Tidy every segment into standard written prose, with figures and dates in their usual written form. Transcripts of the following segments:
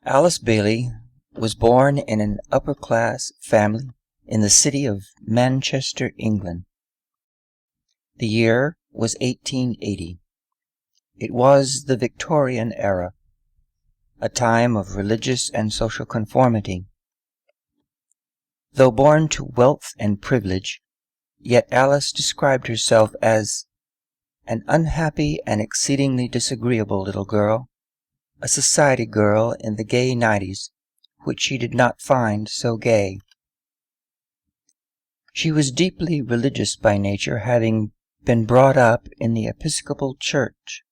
Alice Bailey was born in an upper-class family in the city of Manchester, England. The year was 1880. It was the Victorian era, a time of religious and social conformity. Though born to wealth and privilege, yet Alice described herself as an unhappy and exceedingly disagreeable little girl, a society girl in the gay 90s, which she did not find so gay. She was deeply religious by nature, having been brought up in the Episcopal Church.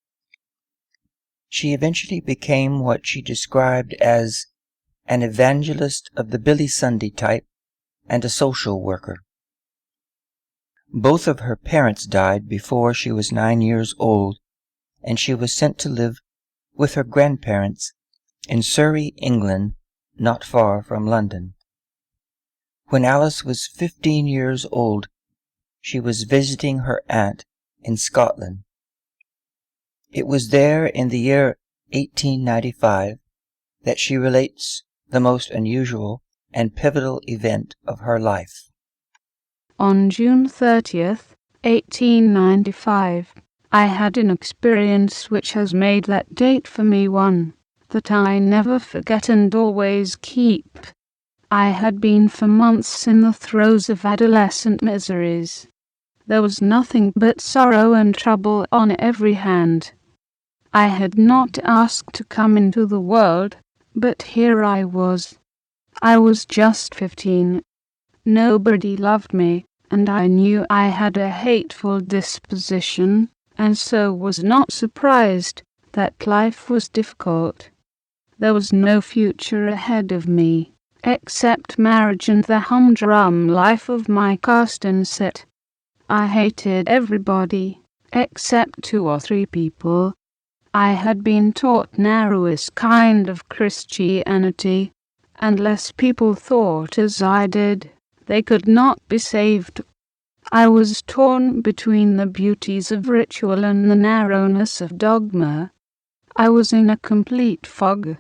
She eventually became what she described as an evangelist of the Billy Sunday type and a social worker. Both of her parents died before she was 9 years old, and she was sent to live with her grandparents in Surrey, England, not far from London. When Alice was 15 years old, she was visiting her aunt in Scotland. It was there in the year 1895 that she relates the most unusual and pivotal event of her life. On June 30th, 1895, I had an experience which has made that date for me one that I never forget and always keep. I had been for months in the throes of adolescent miseries. There was nothing but sorrow and trouble on every hand. I had not asked to come into the world, but here I was. I was just 15. Nobody loved me, and I knew I had a hateful disposition, and so was not surprised that life was difficult. There was no future ahead of me, except marriage and the humdrum life of my caste and set. I hated everybody, except 2 or 3 people. I had been taught narrowest kind of Christianity. Unless people thought as I did, they could not be saved. I was torn between the beauties of ritual and the narrowness of dogma. I was in a complete fog.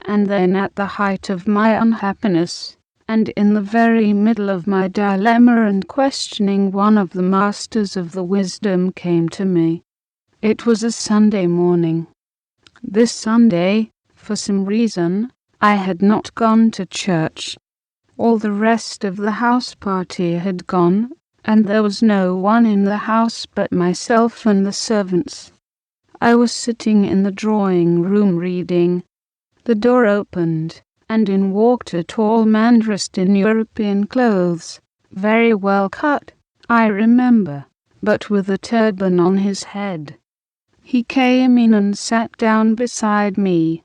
And then at the height of my unhappiness, and in the very middle of my dilemma and questioning, one of the masters of the wisdom came to me. It was a Sunday morning. This Sunday, for some reason, I had not gone to church. All the rest of the house party had gone, and there was no one in the house but myself and the servants. I was sitting in the drawing room reading. The door opened, and in walked a tall man dressed in European clothes, very well cut, I remember, but with a turban on his head. He came in and sat down beside me.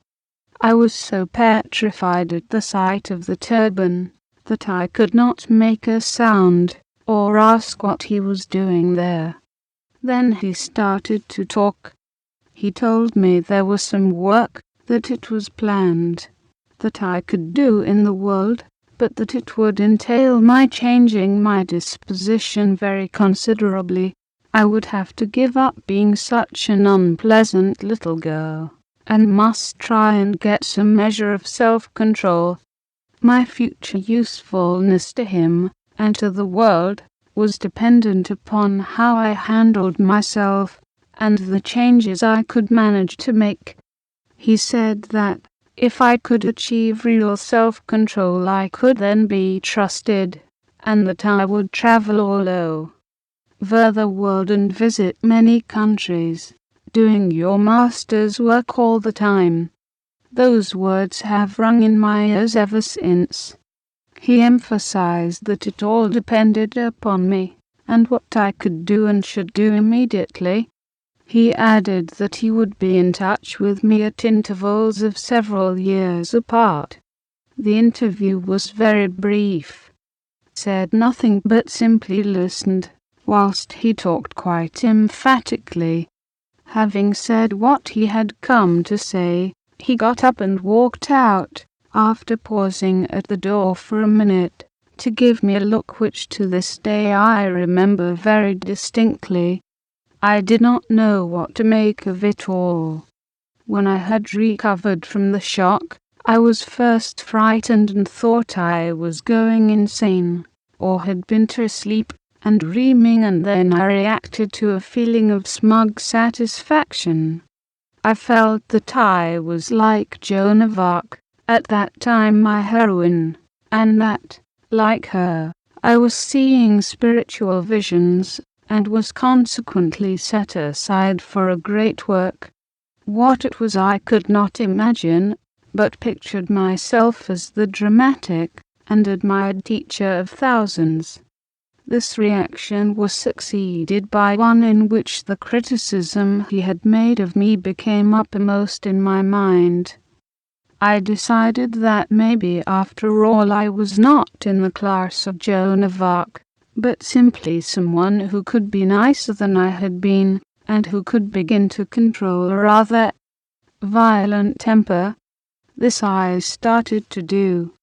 I was so petrified at the sight of the turban that I could not make a sound or ask what he was doing there. Then he started to talk. He told me there was some work, that it was planned, that I could do in the world, but that it would entail my changing my disposition very considerably. I would have to give up being such an unpleasant little girl, and must try and get some measure of self-control. My future usefulness to him, and to the world, was dependent upon how I handled myself, and the changes I could manage to make. He said that, if I could achieve real self-control, I could then be trusted, and that I would travel all over the world and visit many countries, doing your master's work all the time. Those words have rung in my ears ever since. He emphasized that it all depended upon me, and what I could do and should do immediately. He added that he would be in touch with me at intervals of several years apart. The interview was very brief. Said nothing but simply listened, whilst he talked quite emphatically. Having said what he had come to say, he got up and walked out, after pausing at the door for a minute, to give me a look which to this day I remember very distinctly. I did not know what to make of it all. When I had recovered from the shock, I was first frightened and thought I was going insane, or had been to sleep and dreaming, and then I reacted to a feeling of smug satisfaction. I felt that I was like Joan of Arc, at that time my heroine, and that, like her, I was seeing spiritual visions, and was consequently set aside for a great work. What it was I could not imagine, but pictured myself as the dramatic and admired teacher of thousands. This reaction was succeeded by one in which the criticism he had made of me became uppermost in my mind. I decided that maybe after all I was not in the class of Joan of Arc, but simply someone who could be nicer than I had been, and who could begin to control a rather violent temper. This I started to do.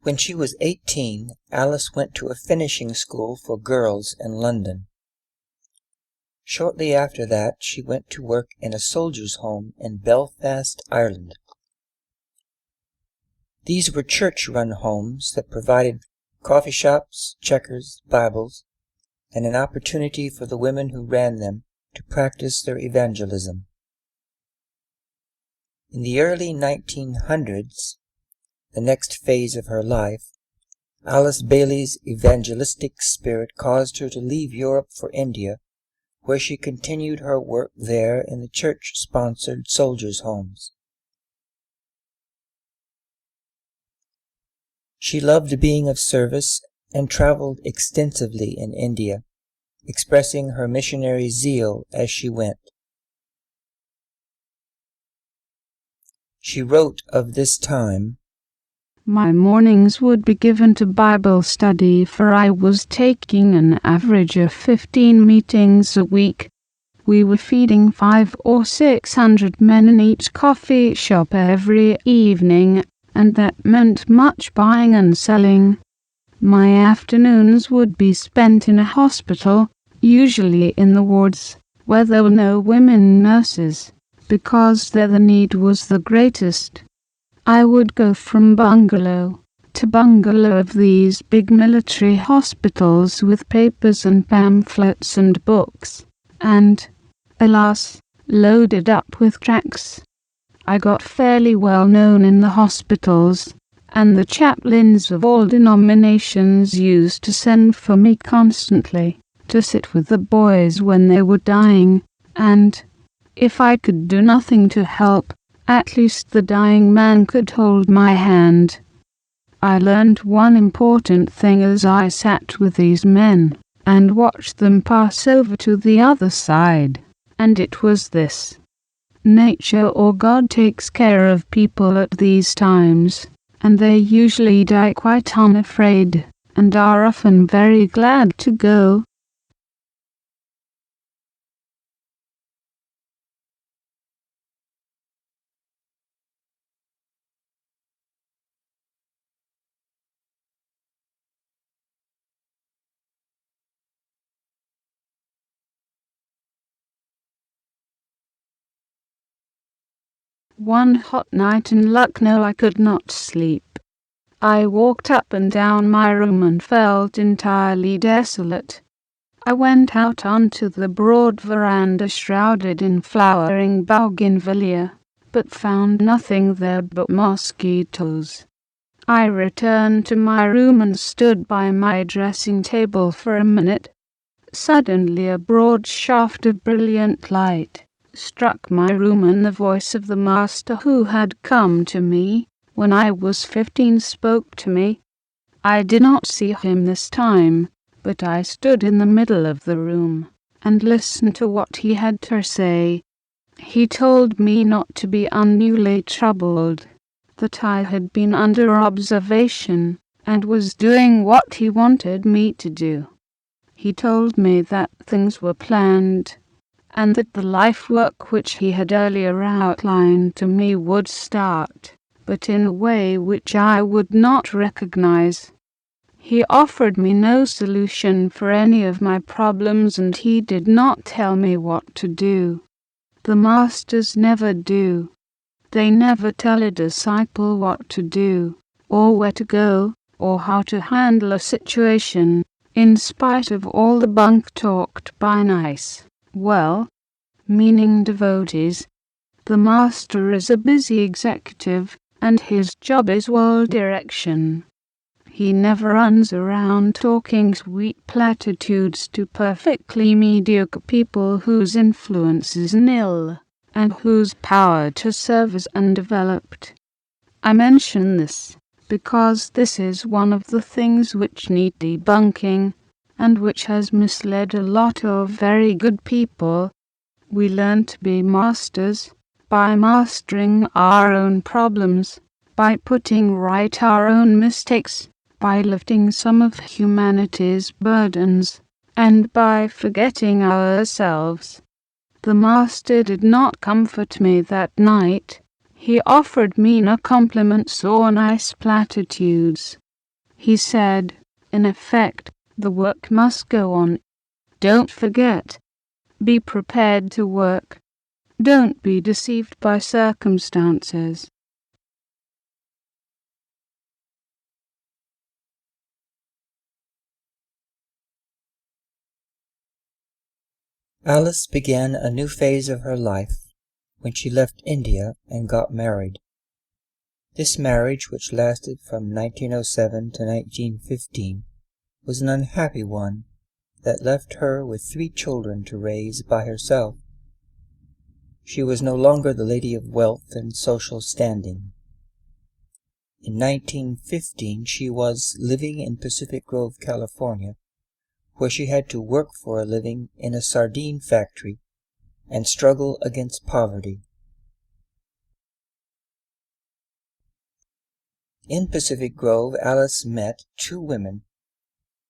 When she was 18, Alice went to a finishing school for girls in London. Shortly after that, she went to work in a soldiers' home in Belfast, Ireland. These were church-run homes that provided coffee shops, checkers, Bibles, and an opportunity for the women who ran them to practice their evangelism. In the early 1900s, the next phase of her life, Alice Bailey's evangelistic spirit caused her to leave Europe for India, where she continued her work there in the church-sponsored soldiers' homes. She loved being of service and traveled extensively in India, expressing her missionary zeal as she went. She wrote of this time, "My mornings would be given to Bible study, for I was taking an average of 15 meetings a week. We were feeding 500 or 600 men in each coffee shop every evening, and that meant much buying and selling. My afternoons would be spent in a hospital, usually in the wards, where there were no women nurses, because there the need was the greatest. I would go from bungalow to bungalow of these big military hospitals with papers and pamphlets and books, and, alas, loaded up with tracts. I got fairly well known in the hospitals, and the chaplains of all denominations used to send for me constantly, to sit with the boys when they were dying, and, if I could do nothing to help, at least the dying man could hold my hand. I learned one important thing as I sat with these men, and watched them pass over to the other side, and it was this: nature or God takes care of people at these times, and they usually die quite unafraid, and are often very glad to go. One hot night in Lucknow I could not sleep. I walked up and down my room and felt entirely desolate. I went out onto the broad veranda shrouded in flowering bougainvillea, but found nothing there but mosquitoes. I returned to my room and stood by my dressing table for a minute. Suddenly a broad shaft of brilliant light struck my room, and the voice of the master who had come to me when I was 15 spoke to me. I did not see him this time, but I stood in the middle of the room and listened to what he had to say. He told me not to be unduly troubled, that I had been under observation and was doing what he wanted me to do. He told me that things were planned, and that the life work which he had earlier outlined to me would start, but in a way which I would not recognize. He offered me no solution for any of my problems, and he did not tell me what to do. The masters never do. They never tell a disciple what to do, or where to go, or how to handle a situation, in spite of all the bunk talked by nice, well-meaning devotees. The master is a busy executive, and his job is world direction. He never runs around talking sweet platitudes to perfectly mediocre people whose influence is nil, and whose power to serve is undeveloped. I mention this because this is one of the things which need debunking, and which has misled a lot of very good people. We learn to be masters by mastering our own problems, by putting right our own mistakes, by lifting some of humanity's burdens, and by forgetting ourselves. The master did not comfort me that night. He offered me no compliments or nice platitudes. He said, in effect, the work must go on. Don't forget. Be prepared to work. Don't be deceived by circumstances. Alice began a new phase of her life when she left India and got married. This marriage, which lasted from 1907 to 1915, was an unhappy one that left her with 3 children to raise by herself. She was no longer the lady of wealth and social standing. In 1915 she was living in Pacific Grove, California, where she had to work for a living in a sardine factory and struggle against poverty. In Pacific Grove, Alice met 2 women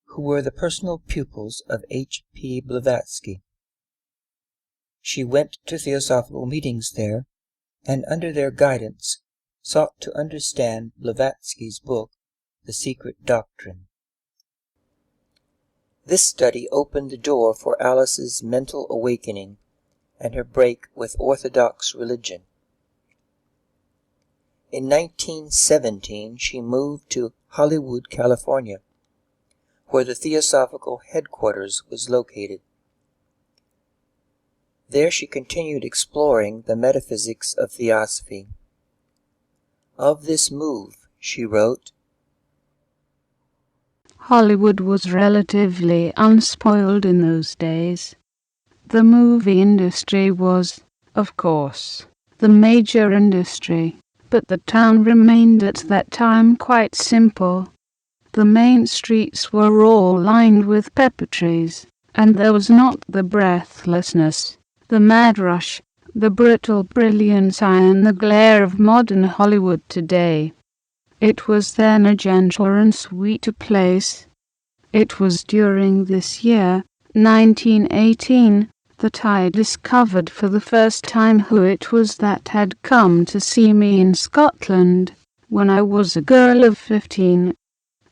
who were the personal pupils of H.P. Blavatsky. She went to theosophical meetings there, and under their guidance sought to understand Blavatsky's book, The Secret Doctrine. This study opened the door for Alice's mental awakening and her break with Orthodox religion. In 1917 she moved to Hollywood, California, where the Theosophical headquarters was located. There she continued exploring the metaphysics of Theosophy. Of this move, she wrote, Hollywood was relatively unspoiled in those days. The movie industry was, of course, the major industry, but the town remained at that time quite simple. The main streets were all lined with pepper trees, and there was not the breathlessness, the mad rush, the brittle brilliance and the glare of modern Hollywood today. It was then a gentler and sweeter place. It was during this year, 1918, that I discovered for the first time who it was that had come to see me in Scotland, when I was a girl of 15.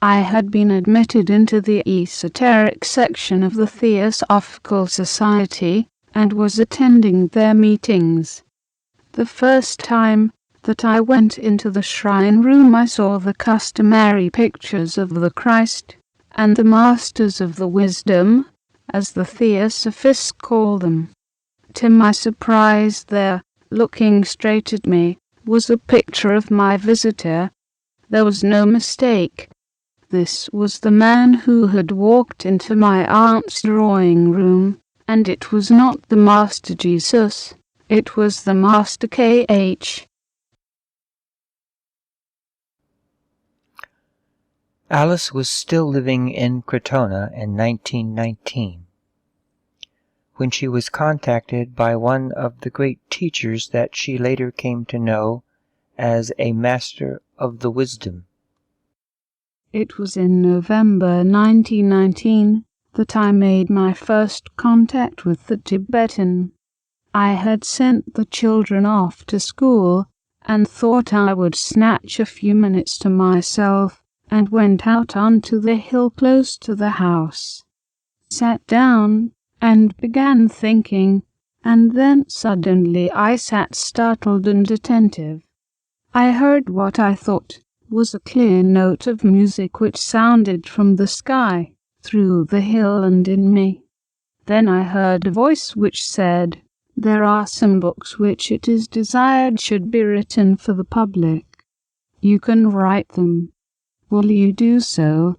I had been admitted into the esoteric section of the Theosophical Society, and was attending their meetings. The first time that I went into the shrine room I saw the customary pictures of the Christ, and the Masters of the Wisdom, as the Theosophists call them. To my surprise there, looking straight at me, was a picture of my visitor. There was no mistake. This was the man who had walked into my aunt's drawing room, and it was not the Master Jesus, it was the Master K.H. Alice was still living in Crotona in 1919, when she was contacted by one of the great teachers that she later came to know as a Master of the Wisdom. It was in November 1919 that I made my first contact with the Tibetan. I had sent the children off to school and thought I would snatch a few minutes to myself, and went out onto the hill close to the house. Sat down and began thinking. and then suddenly I sat startled and attentive. I heard what I thought was a clear note of music which sounded from the sky, through the hill and in me. Then I heard a voice which said, "There are some books which it is desired should be written for the public. You can write them. Will you do so?"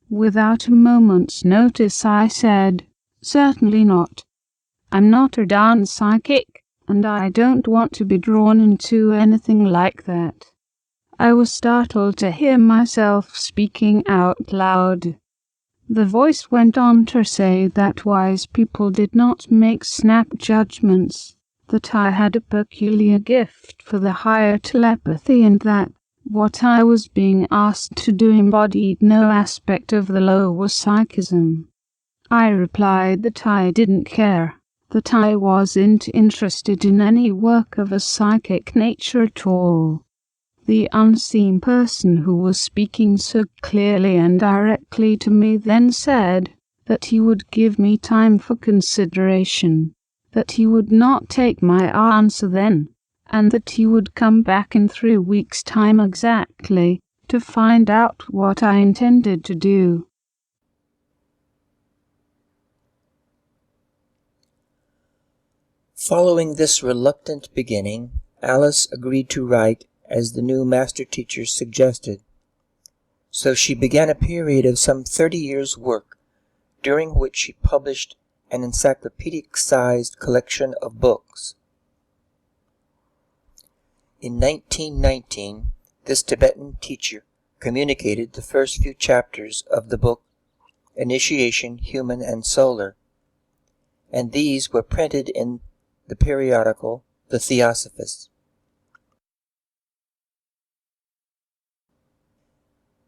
Without a moment's notice I said, "Certainly not. I'm not a darn psychic, and I don't want to be drawn into anything like that." I was startled to hear myself speaking out loud. The voice went on to say that wise people did not make snap judgments, that I had a peculiar gift for the higher telepathy, and that what I was being asked to do embodied no aspect of the lower psychism. I replied that I didn't care, that I wasn't interested in any work of a psychic nature at all. The unseen person who was speaking so clearly and directly to me then said that he would give me time for consideration, that he would not take my answer then, and that he would come back in 3 weeks' time exactly to find out what I intended to do. Following this reluctant beginning, Alice agreed to write as the new master teacher suggested. So she began a period of some 30 years' work, during which she published an encyclopedic-sized collection of books. In 1919, this Tibetan teacher communicated the first few chapters of the book Initiation, Human and Solar, and these were printed in the periodical The Theosophist.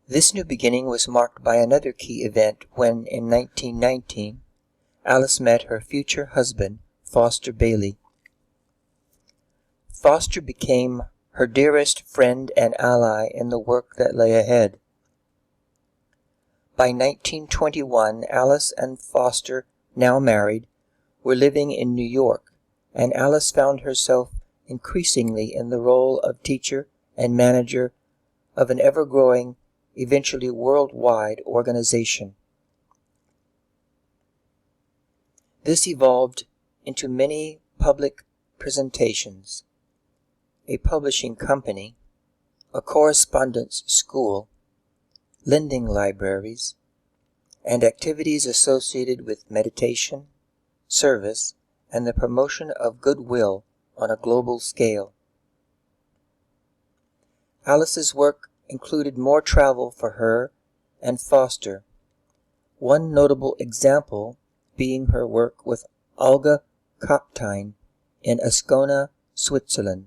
This new beginning was marked by another key event when, in 1919, Alice met her future husband, Foster Bailey. Foster became her dearest friend and ally in the work that lay ahead. By 1921, Alice and Foster, now married, were living in New York, and Alice found herself increasingly in the role of teacher and manager of an ever-growing, eventually worldwide organization. This evolved into many public presentations, a publishing company, a correspondence school, lending libraries, and activities associated with meditation, service, and the promotion of goodwill on a global scale. Alice's work included more travel for her and Foster, one notable example being her work with Olga Kaptein in Ascona, Switzerland.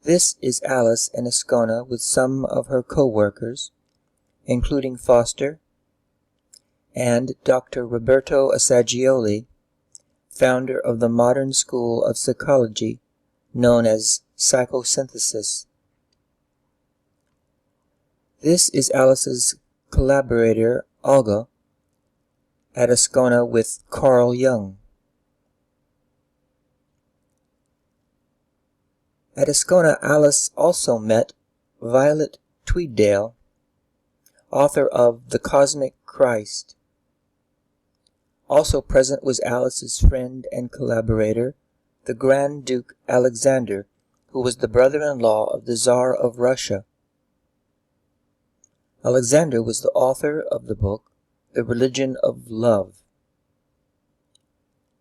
This is Alice in Ascona with some of her co-workers, including Foster and Dr. Roberto Assagioli, founder of the modern school of psychology known as psychosynthesis. This is Alice's collaborator, Olga, at Ascona with Carl Jung. At Ascona, Alice also met Violet Tweeddale, author of The Cosmic Christ. Also present was Alice's friend and collaborator, the Grand Duke Alexander, who was the brother-in-law of the Tsar of Russia. Alexander was the author of the book, The Religion of Love.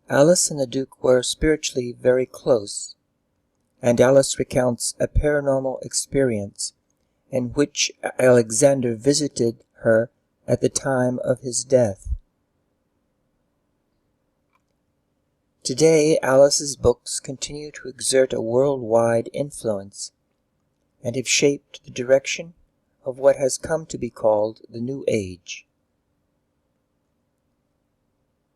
Alice and the Duke were spiritually very close, and Alice recounts a paranormal experience in which Alexander visited her at the time of his death. Today, Alice's books continue to exert a worldwide influence and have shaped the direction of what has come to be called the New Age.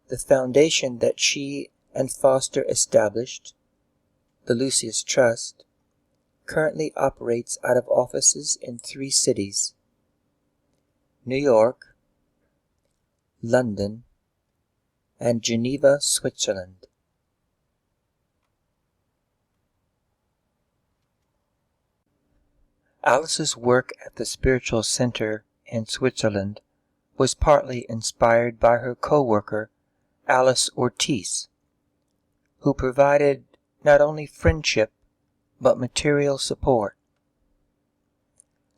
The foundation that she and Foster established, the Lucis Trust, currently operates out of offices in 3 cities: New York, London, and Geneva, Switzerland. Alice's work at the Spiritual Center in Switzerland was partly inspired by her co-worker, Alice Ortiz, who provided not only friendship but material support.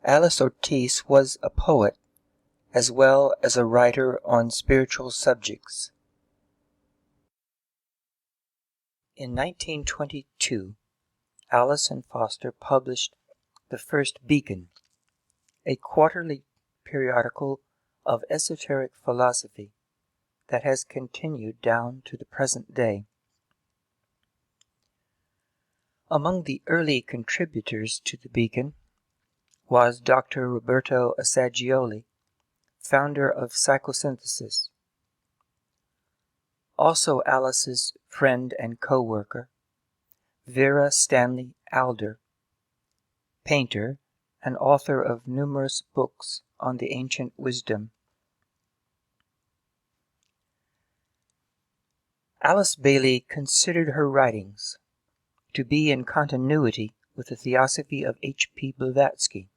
Alice Ortiz was a poet as well as a writer on spiritual subjects. In 1922, Alice and Foster published the first Beacon, a quarterly periodical of esoteric philosophy that has continued down to the present day. Among the early contributors to the Beacon was Dr. Roberto Assagioli, founder of psychosynthesis. Also Alice's friend and co-worker, Vera Stanley Alder, painter and author of numerous books on the ancient wisdom. Alice Bailey considered her writings to be in continuity with the theosophy of H.P. Blavatsky.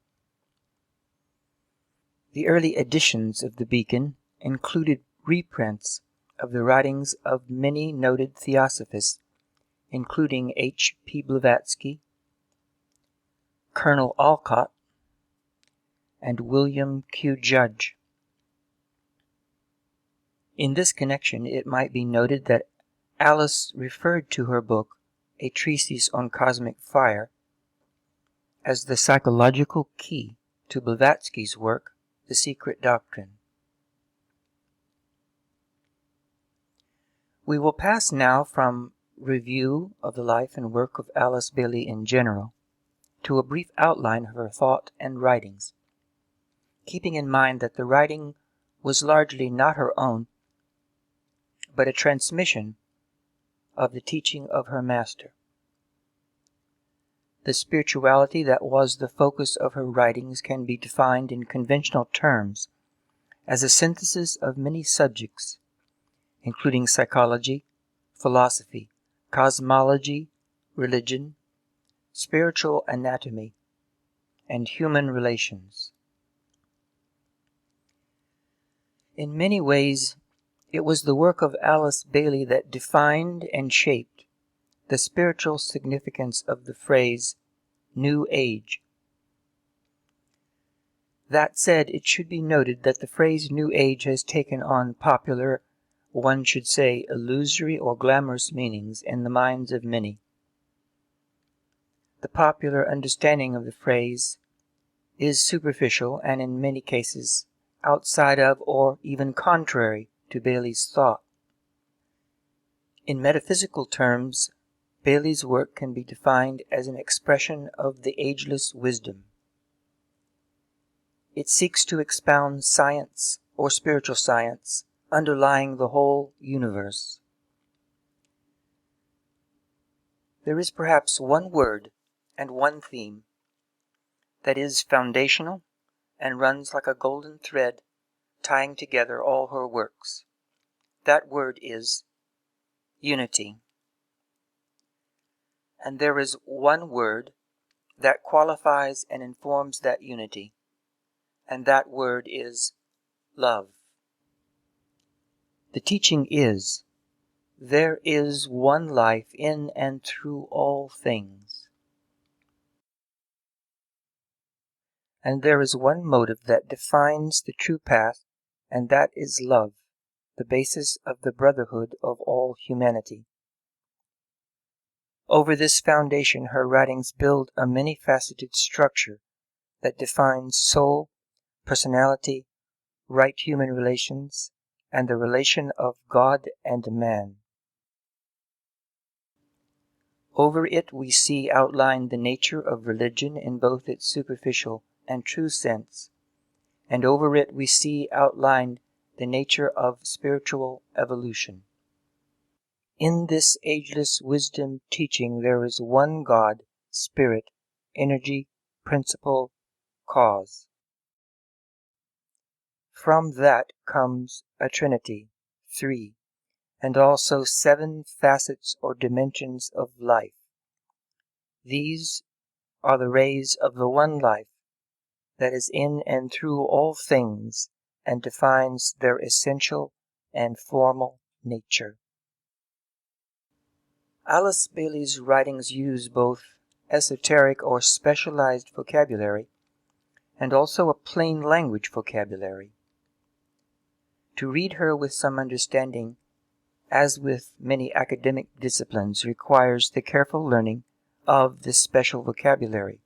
The early editions of the Beacon included reprints of the writings of many noted theosophists, including H.P. Blavatsky, Colonel Alcott, and William Q. Judge. In this connection, it might be noted that Alice referred to her book, A Treatise on Cosmic Fire, as the psychological key to Blavatsky's work, The Secret Doctrine. We will pass now from review of the life and work of Alice Bailey in general to a brief outline of her thought and writings, keeping in mind that the writing was largely not her own, but a transmission of the teaching of her master. The spirituality that was the focus of her writings can be defined in conventional terms as a synthesis of many subjects, including psychology, philosophy, cosmology, religion, spiritual anatomy, and human relations. In many ways, it was the work of Alice Bailey that defined and shaped the spiritual significance of the phrase New Age. That said, it should be noted that the phrase New Age has taken on popular, one should say illusory or glamorous meanings in the minds of many. The popular understanding of the phrase is superficial and in many cases outside of or even contrary to Bailey's thought. In metaphysical terms, Bailey's work can be defined as an expression of the ageless wisdom. It seeks to expound science or spiritual science underlying the whole universe. There is perhaps one word and one theme that is foundational and runs like a golden thread tying together all her works. That word is unity. And there is one word that qualifies and informs that unity, and that word is love. The teaching is, there is one life in and through all things. And there is one motive that defines the true path, and that is love, the basis of the brotherhood of all humanity. Over this foundation, her writings build a many-faceted structure that defines soul, personality, right human relations, and the relation of God and man. Over it we see outlined the nature of religion in both its superficial and true sense, and over it we see outlined the nature of spiritual evolution. In this ageless wisdom teaching there is one God, Spirit, energy, principle, cause. From that comes a trinity, three, and also 7 facets or dimensions of life. These are the rays of the one life that is in and through all things and defines their essential and formal nature. Alice Bailey's writings use both esoteric or specialized vocabulary and also a plain language vocabulary. To read her with some understanding, as with many academic disciplines, requires the careful learning of this special vocabulary.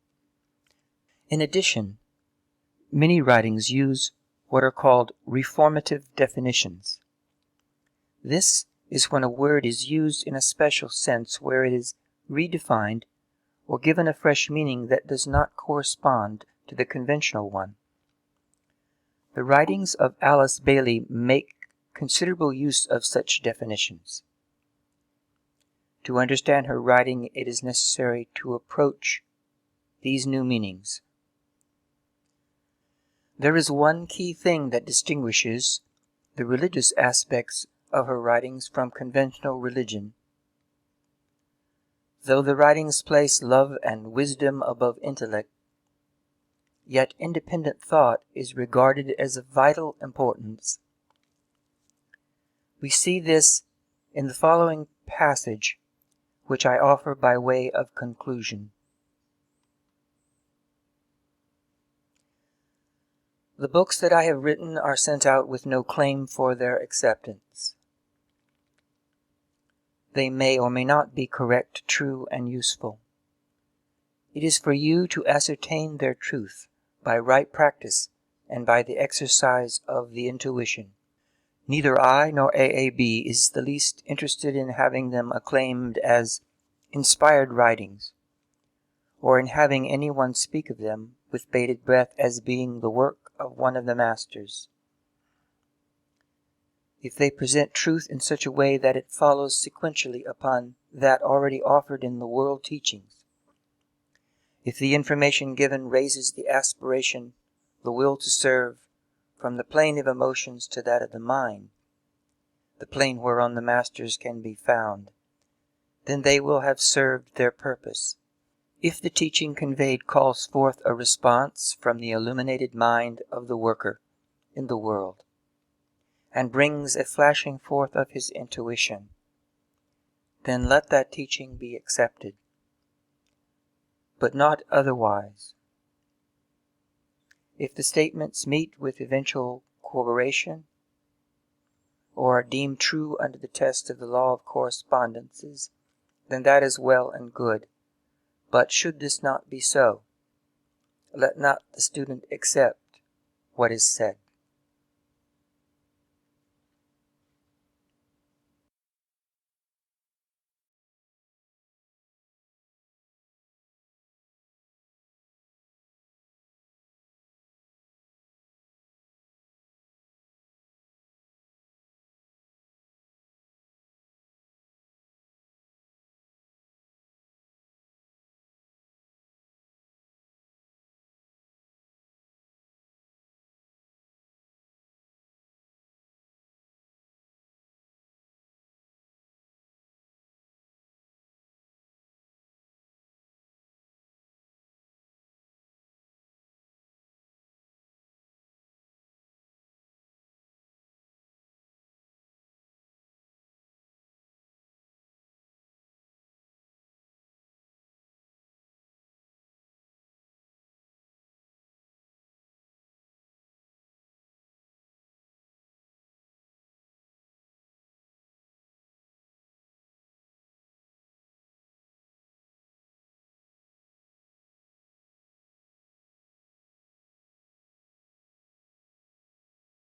In addition, many writings use what are called reformative definitions. This is when a word is used in a special sense where it is redefined or given a fresh meaning that does not correspond to the conventional one. The writings of Alice Bailey make considerable use of such definitions. To understand her writing, it is necessary to approach these new meanings. There is one key thing that distinguishes the religious aspects of her writings from conventional religion. Though the writings place love and wisdom above intellect, yet independent thought is regarded as of vital importance. We see this in the following passage, which I offer by way of conclusion. The books that I have written are sent out with no claim for their acceptance. They may or may not be correct, true, and useful. It is for you to ascertain their truth by right practice and by the exercise of the intuition. Neither I nor AAB is the least interested in having them acclaimed as inspired writings, or in having anyone speak of them with bated breath as being the work of one of the masters. If they present truth in such a way that it follows sequentially upon that already offered in the world teachings, if the information given raises the aspiration, the will to serve, from the plane of emotions to that of the mind, the plane whereon the masters can be found, then they will have served their purpose. If the teaching conveyed calls forth a response from the illuminated mind of the worker in the world, and brings a flashing forth of his intuition, then let that teaching be accepted, but not otherwise. If the statements meet with eventual corroboration, or are deemed true under the test of the law of correspondences, then that is well and good. But should this not be so, let not the student accept what is said.